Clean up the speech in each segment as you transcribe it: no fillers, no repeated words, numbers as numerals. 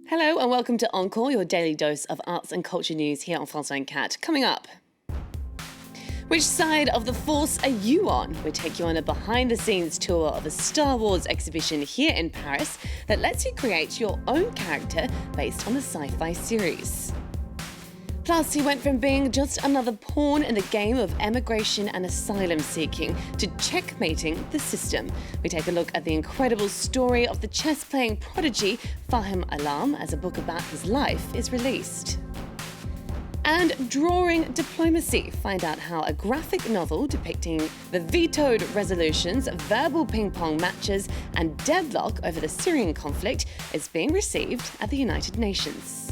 Hello and welcome to Encore, your daily dose of arts and culture news here on France 24. Coming up, which side of the Force are you on? We take you on a behind-the-scenes tour of a Star Wars exhibition here in Paris that lets you create your own character based on the sci-fi series. Plus, he went from being just another pawn in the game of emigration and asylum seeking to checkmating the system. We take a look at the incredible story of the chess-playing prodigy Fahim Alam as a book about his life is released. And drawing diplomacy. Find out how a graphic novel depicting the vetoed resolutions, verbal ping-pong matches and deadlock over the Syrian conflict is being received at the United Nations.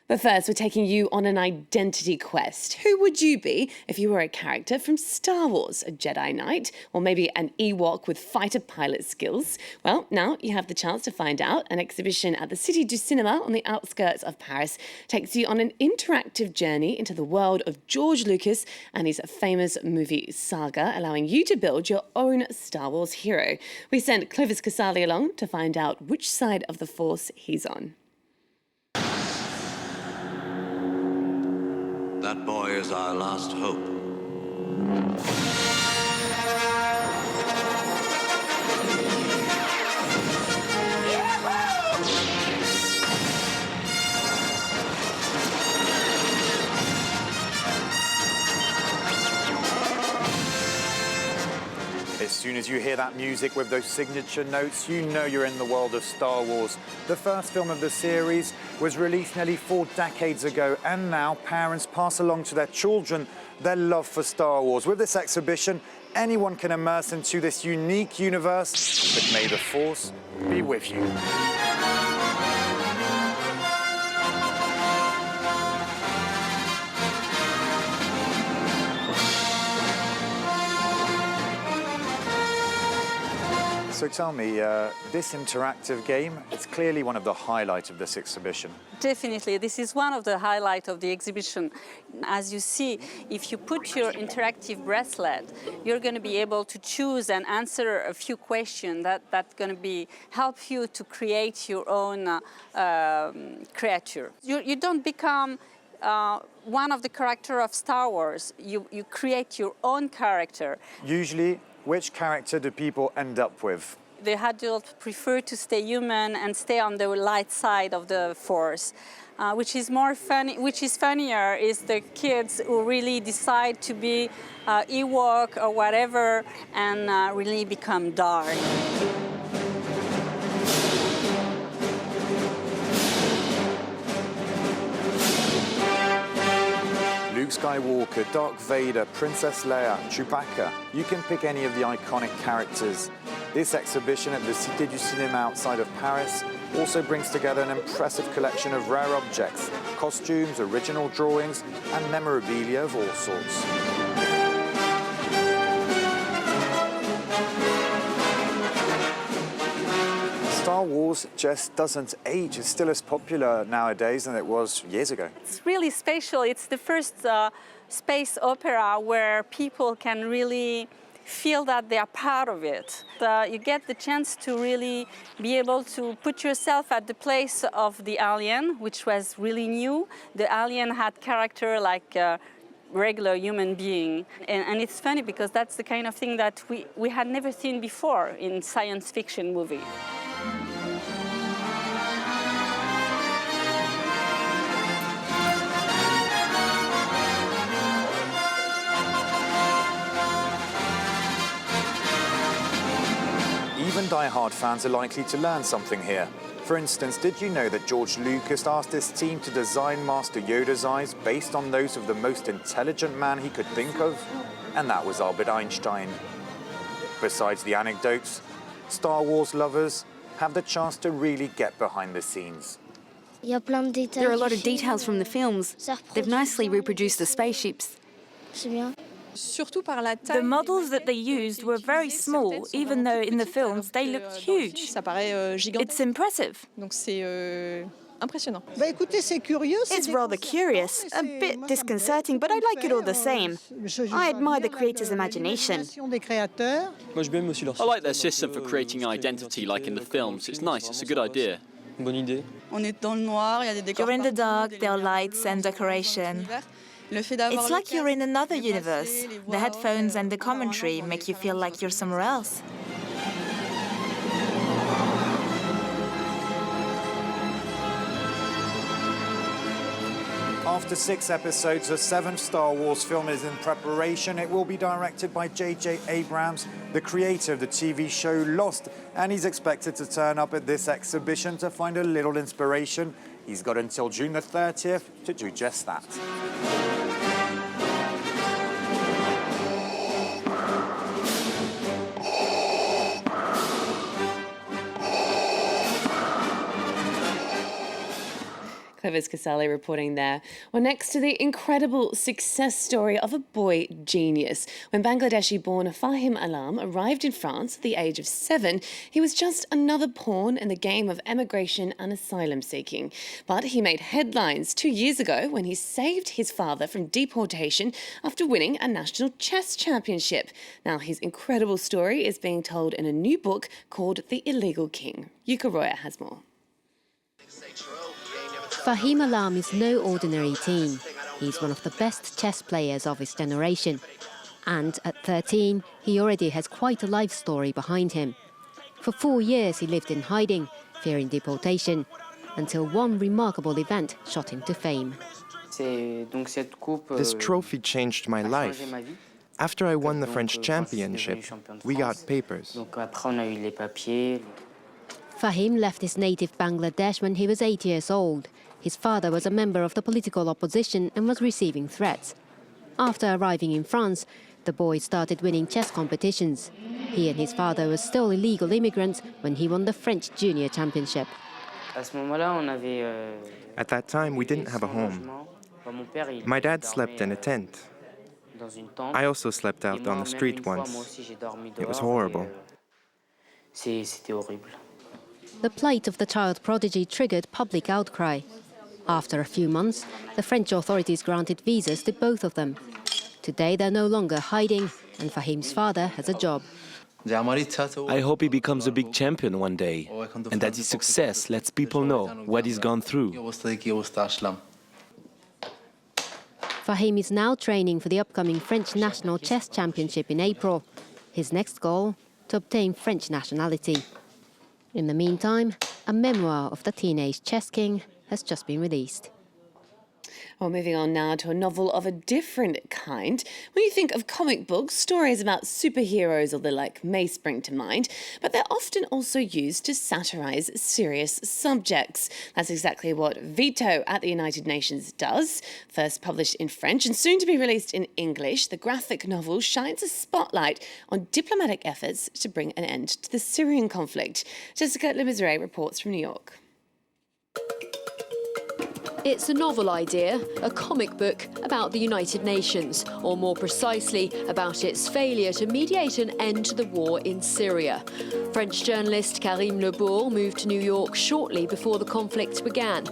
But first, we're taking you on an identity quest. Who would you be if you were a character from Star Wars? A Jedi Knight? Or maybe an Ewok with fighter pilot skills? Well, now you have the chance to find out. An exhibition at the Cité du Cinema on the outskirts of Paris takes you on an interactive journey into the world of George Lucas and his famous movie saga, allowing you to build your own Star Wars hero. We sent Clovis Casali along to find out which side of the Force he's on. That boy is our last hope. As soon as you hear that music with those signature notes, you know you're in the world of Star Wars. The first film of the series was released nearly 4 decades ago, and now parents pass along to their children their love for Star Wars. With this exhibition, anyone can immerse into this unique universe, but may the Force be with you. So tell me, this interactive game, it's clearly one of the highlights of this exhibition. Definitely, this is one of the highlights of the exhibition. As you see, if you put your interactive bracelet, you're going to be able to choose and answer a few questions that's going to help you to create your own creature. You don't become one of the characters of Star Wars. You create your own character. Usually, which character do people end up with? The adults prefer to stay human and stay on the light side of the Force. Which is funnier is the kids who really decide to be Ewok or whatever and really become dark. Luke Skywalker, Darth Vader, Princess Leia, Chewbacca. You can pick any of the iconic characters. This exhibition at the Cité du Cinema outside of Paris also brings together an impressive collection of rare objects, costumes, original drawings, and memorabilia of all sorts. Star Wars just doesn't age. It's still as popular nowadays than it was years ago. It's really special. It's the first space opera where people can really feel that they are part of it. You get the chance to really be able to put yourself at the place of the alien, which was really new. The alien had character like a regular human being. And it's funny because that's the kind of thing that we had never seen before in science fiction movie. Even die-hard fans are likely to learn something here. For instance, did you know that George Lucas asked his team to design Master Yoda's eyes based on those of the most intelligent man he could think of? And that was Albert Einstein. Besides the anecdotes, Star Wars lovers have the chance to really get behind the scenes. There are a lot of details from the films. They've nicely reproduced the spaceships. The models that they used were very small, even though in the films they looked huge. It's impressive. impressionnant. It's rather curious, a bit disconcerting, but I like it all the same. I admire the creator's imagination. I like their system for creating identity like in the films. It's nice, it's a good idea. Bonne idée. You're in the dark, there are lights and decoration. It's like you're in another universe. The headphones and the commentary make you feel like you're somewhere else. After 6 episodes, a 7th Star Wars film is in preparation. It will be directed by J.J. Abrams, the creator of the TV show Lost, and he's expected to turn up at this exhibition to find a little inspiration. He's got until June the 30th to do just that. Clovis Casali reporting there. Well, next to the incredible success story of a boy genius. When Bangladeshi-born Fahim Alam arrived in France at the age of 7, he was just another pawn in the game of emigration and asylum seeking. But he made headlines 2 years ago when he saved his father from deportation after winning a national chess championship. Now, his incredible story is being told in a new book called The Illegal King. Yuka Roya has more. Fahim Alam is no ordinary teen. He's one of the best chess players of his generation. And at 13, he already has quite a life story behind him. For 4 years, he lived in hiding, fearing deportation, until one remarkable event shot him to fame. This trophy changed my life. After I won the French championship, we got papers. Fahim left his native Bangladesh when he was 8 years old. His father was a member of the political opposition and was receiving threats. After arriving in France, the boy started winning chess competitions. He and his father were still illegal immigrants when he won the French junior championship. At that time, we didn't have a home. My dad slept in a tent. I also slept out on the street once. It was horrible. The plight of the child prodigy triggered public outcry. After a few months, the French authorities granted visas to both of them. Today, they're no longer hiding, and Fahim's father has a job. I hope he becomes a big champion one day, and that his success lets people know what he's gone through. Fahim is now training for the upcoming French National Chess Championship in April. His next goal, to obtain French nationality. In the meantime, a memoir of the teenage chess king has just been released. Well, moving on now to a novel of a different kind. When you think of comic books, stories about superheroes or the like may spring to mind, but they're often also used to satirise serious subjects. That's exactly what Veto at the United Nations does. First published in French and soon to be released in English, the graphic novel shines a spotlight on diplomatic efforts to bring an end to the Syrian conflict. Jessica Lemizere reports from New York. It's a novel idea, a comic book about the United Nations, or more precisely, about its failure to mediate an end to the war in Syria. French journalist Karim Lebourg moved to New York shortly before the conflict began.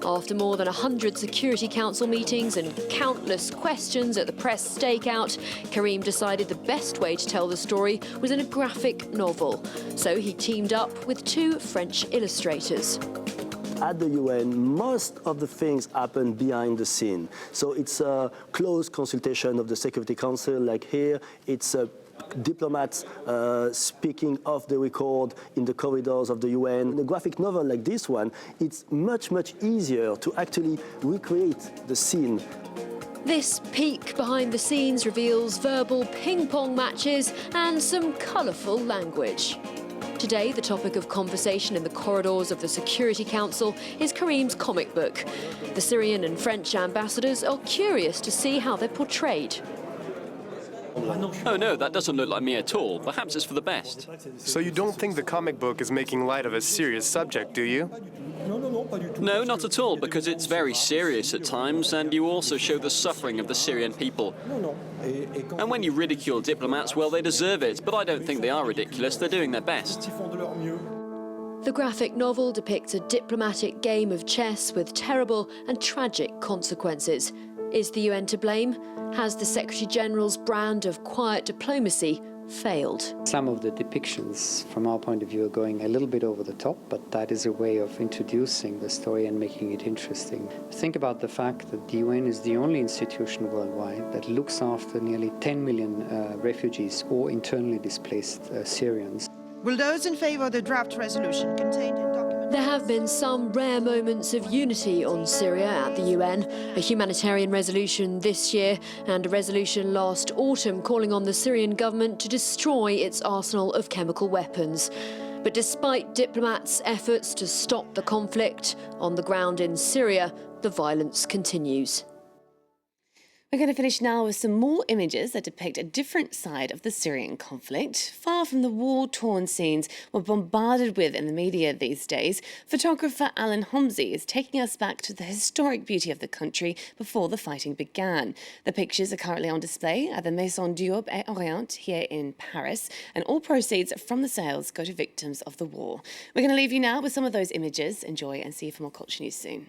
After more than 100 Security Council meetings and countless questions at the press stakeout, Karim decided the best way to tell the story was in a graphic novel. So he teamed up with 2 French illustrators. At the UN, most of the things happen behind the scene. So it's a close consultation of the Security Council, like here. It's diplomats speaking off the record in the corridors of the UN. In a graphic novel like this one, it's much, much easier to actually recreate the scene. This peek behind the scenes reveals verbal ping-pong matches and some colourful language. Today, the topic of conversation in the corridors of the Security Council is Karim's comic book. The Syrian and French ambassadors are curious to see how they're portrayed. Oh no, that doesn't look like me at all. Perhaps it's for the best. So you don't think the comic book is making light of a serious subject, do you? No, not at all, because it's very serious at times, and you also show the suffering of the Syrian people. And when you ridicule diplomats, well, they deserve it, but I don't think they are ridiculous. They're doing their best. The graphic novel depicts a diplomatic game of chess with terrible and tragic consequences. Is the UN to blame? Has the Secretary-General's brand of quiet diplomacy failed? Some of the depictions, from our point of view, are going a little bit over the top, but that is a way of introducing the story and making it interesting. Think about the fact that the UN is the only institution worldwide that looks after nearly 10 million refugees or internally displaced Syrians. Will those in favour of the draft resolution contained in document... There have been some rare moments of unity on Syria at the UN, a humanitarian resolution this year and a resolution last autumn calling on the Syrian government to destroy its arsenal of chemical weapons. But despite diplomats' efforts to stop the conflict, on the ground in Syria, the violence continues. We're going to finish now with some more images that depict a different side of the Syrian conflict. Far from the war-torn scenes we're bombarded with in the media these days, photographer Alan Homsey is taking us back to the historic beauty of the country before the fighting began. The pictures are currently on display at the Maison d'Europe et Orient here in Paris, and all proceeds from the sales go to victims of the war. We're going to leave you now with some of those images. Enjoy and see you for more culture news soon.